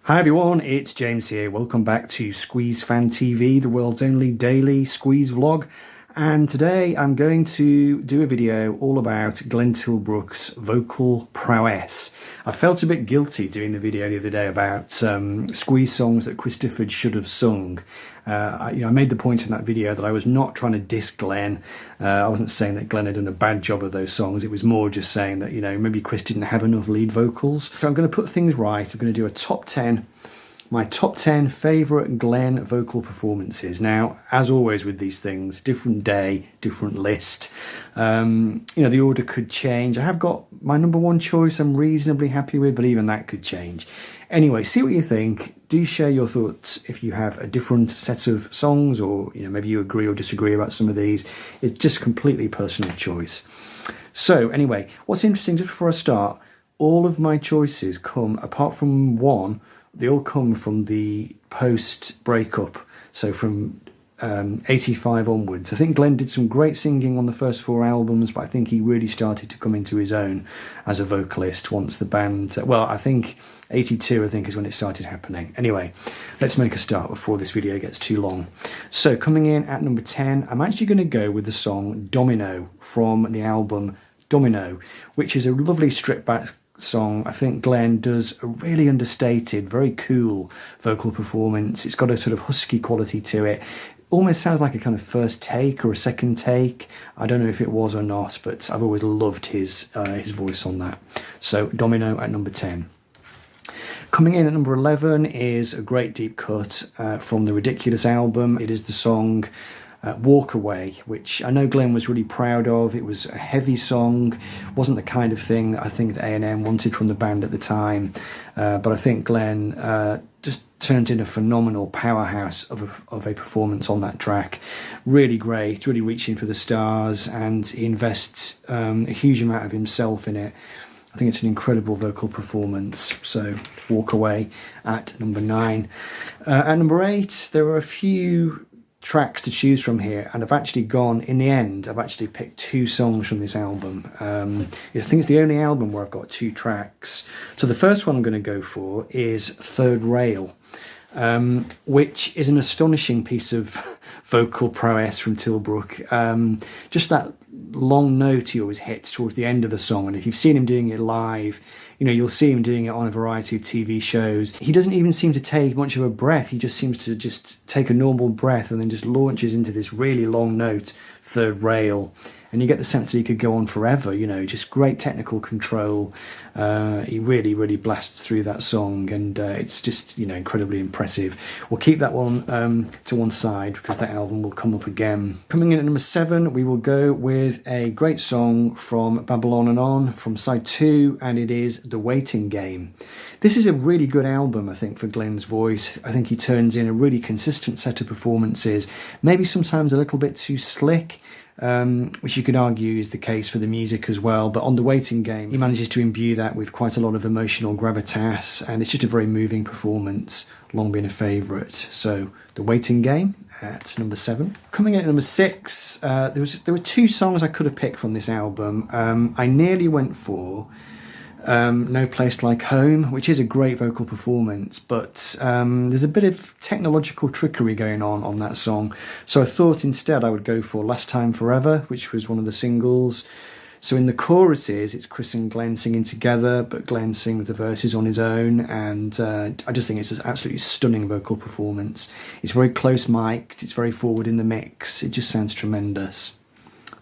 Hi everyone, it's James here. Welcome back to Squeeze Fan TV, the world's only daily Squeeze vlog. And today I'm going to do a video all about Glenn Tilbrook's vocal prowess. I felt a bit guilty doing the video the other day about Squeeze songs that Christopher should have sung. I made the point in that video that I was not trying to diss Glenn. I wasn't saying that Glenn had done a bad job of those songs. It was more just saying that, maybe Chris didn't have enough lead vocals. So I'm going to put things right. I'm going to do a top 10. My top 10 favourite Glenn vocal performances. Now, as always with these things, different day, different list. The order could change. I have got my number one choice I'm reasonably happy with, but even that could change. Anyway, see what you think. Do share your thoughts if you have a different set of songs, or maybe you agree or disagree about some of these. It's just completely personal choice. So anyway, what's interesting, just before I start, all of my choices come, apart from one, they all come from the post-breakup, so from 85 onwards. I think Glenn did some great singing on the first 4 albums, but I think he really started to come into his own as a vocalist once the band, I think 82 is when it started happening. Anyway, let's make a start before this video gets too long. So coming in at number 10, I'm actually going to go with the song Domino from the album Domino, which is a lovely stripped back song. I think Glenn does a really understated, very cool vocal performance. It's got a sort of husky quality to it. Almost sounds like a kind of first take or a second take. I don't know if it was or not, but I've always loved his voice on that. So Domino at number 10. Coming in at number 11 is a great deep cut from the Ridiculous album. It is the song Walk Away, which I know Glenn was really proud of. It was a heavy song, wasn't the kind of thing I think that A&M wanted from the band at the time, but I think Glenn just turns in a phenomenal powerhouse of a performance on that track. Really great, really reaching for the stars, and he invests a huge amount of himself in it. I think it's an incredible vocal performance. So Walk Away at number 9. At number 8, there were a few tracks to choose from here, and I've actually picked 2 songs from this album. I think it's the only album where I've got 2 tracks. So the first one I'm going to go for is Third Rail, which is an astonishing piece of vocal prowess from Tilbrook. Just that long note he always hits towards the end of the song, and if you've seen him doing it live, you'll see him doing it on a variety of TV shows. He doesn't even seem to take much of a breath. He just seems to just take a normal breath and then just launches into this really long note, Third Rail. And you get the sense that he could go on forever, just great technical control. He really, really blasts through that song, and it's just, incredibly impressive. We'll keep that one to one side because that album will come up again. Coming in at number 7, we will go with a great song from Babylon and On, from side 2, and it is The Waiting Game. This is a really good album, I think, for Glenn's voice. I think he turns in a really consistent set of performances, maybe sometimes a little bit too slick, which you could argue is the case for the music as well. But on The Waiting Game, he manages to imbue that with quite a lot of emotional gravitas, and it's just a very moving performance, long been a favourite. So The Waiting Game at number 7. Coming in at number 6, there were 2 songs I could have picked from this album. I nearly went for No Place Like Home, which is a great vocal performance, but there's a bit of technological trickery going on that song. So I thought instead I would go for Last Time Forever, which was one of the singles. So in the choruses, it's Chris and Glenn singing together, but Glenn sings the verses on his own, and I just think it's an absolutely stunning vocal performance. It's very close mic'd, it's very forward in the mix, it just sounds tremendous.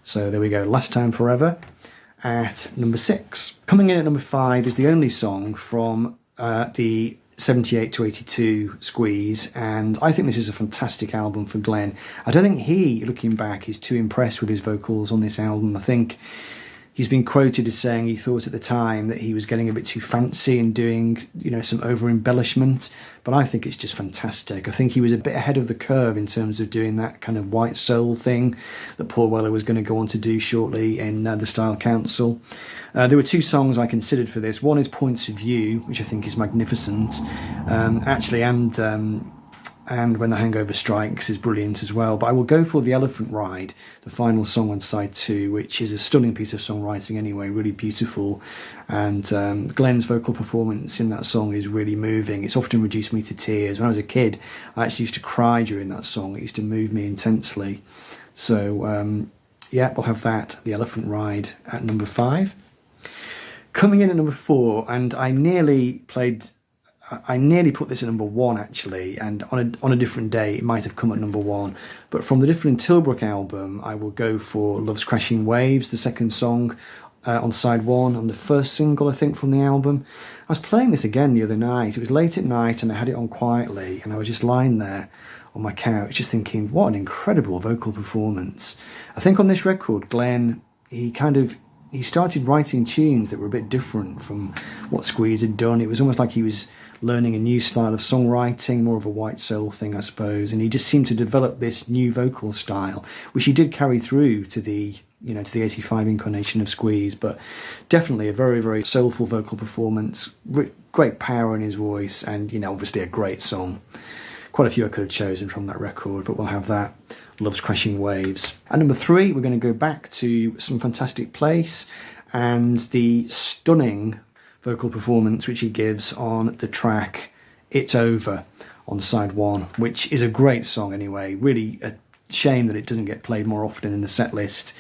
So there we go, Last Time Forever at number 6. Coming in at number 5 is the only song from the 78 to 82 Squeeze, and I think this is a fantastic album for Glenn. I don't think he, looking back, is too impressed with his vocals on this album. I think he's been quoted as saying he thought at the time that he was getting a bit too fancy and doing, some over-embellishment, but I think it's just fantastic. I think he was a bit ahead of the curve in terms of doing that kind of white soul thing that Paul Weller was going to go on to do shortly in The Style Council. There were 2 songs I considered for this. One is Points of View, which I think is magnificent, and and When the Hangover Strikes is brilliant as well. But I will go for The Elephant Ride, the final song on side 2, which is a stunning piece of songwriting anyway, really beautiful. And Glenn's vocal performance in that song is really moving. It's often reduced me to tears. When I was a kid, I actually used to cry during that song. It used to move me intensely. So yeah, we'll have that, The Elephant Ride, at number 5. Coming in at number 4, and I nearly put this at number 1 actually, and on a different day it might have come at number 1. But from the Glenn Tilbrook album, I will go for Love's Crashing Waves, the second song on side 1, and the first single I think from the album. I was playing this again the other night. It was late at night and I had it on quietly, and I was just lying there on my couch just thinking, what an incredible vocal performance. I think on this record, Glenn, he started writing tunes that were a bit different from what Squeeze had done. It was almost like he was learning a new style of songwriting, more of a white soul thing, I suppose. And he just seemed to develop this new vocal style, which he did carry through to the 85 incarnation of Squeeze. But definitely a very, very soulful vocal performance, great power in his voice, and obviously a great song. Quite a few I could have chosen from that record, but we'll have that, Love's Crashing Waves. At number 3, we're going to go back to Some Fantastic Place and the stunning vocal performance which he gives on the track It's Over on side 1, which is a great song anyway. Really a shame that it doesn't get played more often in the set list.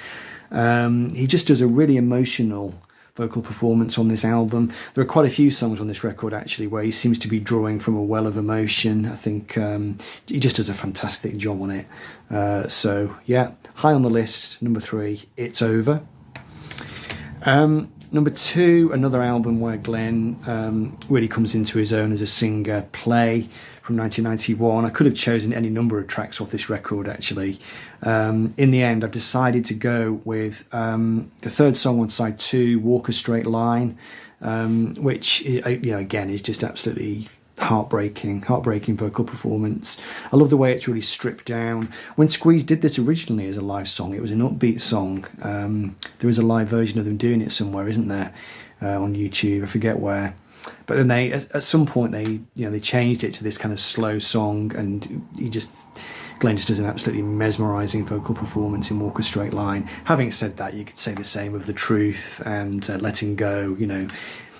He just does a really emotional vocal performance on this album. There are quite a few songs on this record actually where he seems to be drawing from a well of emotion. I think he just does a fantastic job on it. So yeah, high on the list, number 3, It's Over. Number 2, another album where Glenn really comes into his own as a singer, Play, from 1991. I could have chosen any number of tracks off this record actually. In the end, I've decided to go with the third song on side 2, Walk a Straight Line, which again is just absolutely heartbreaking vocal performance. I love the way it's really stripped down. When Squeeze did this originally as a live song, it was an upbeat song. There is a live version of them doing it somewhere, isn't there, on YouTube? I forget where. But then they, at some point, they changed it to this kind of slow song, and Glenn just does an absolutely mesmerising vocal performance in Walk a Straight Line. Having said that, you could say the same of The Truth and Letting Go,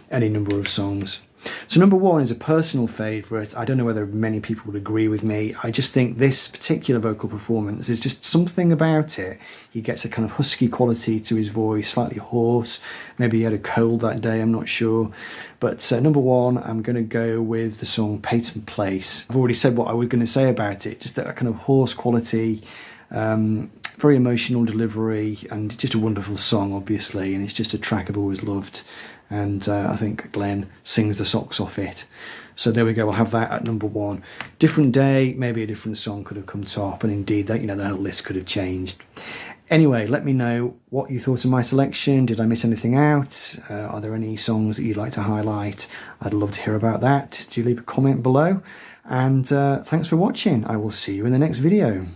any number of songs. So number 1 is a personal favourite. I don't know whether many people would agree with me. I just think this particular vocal performance, there's just something about it. He gets a kind of husky quality to his voice, slightly hoarse. Maybe he had a cold that day, I'm not sure. But number 1, I'm going to go with the song Peyton Place. I've already said what I was going to say about it, just that kind of hoarse quality, very emotional delivery, and just a wonderful song, obviously. And it's just a track I've always loved. And I think Glenn sings the socks off it. So there we go, we'll have that at number 1. Different day, maybe a different song could have come top, and indeed that the whole list could have changed. Anyway, let me know what you thought of my selection. Did I miss anything out? Are there any songs that you'd like to highlight? I'd love to hear about that. Do leave a comment below. And thanks for watching. I will see you in the next video.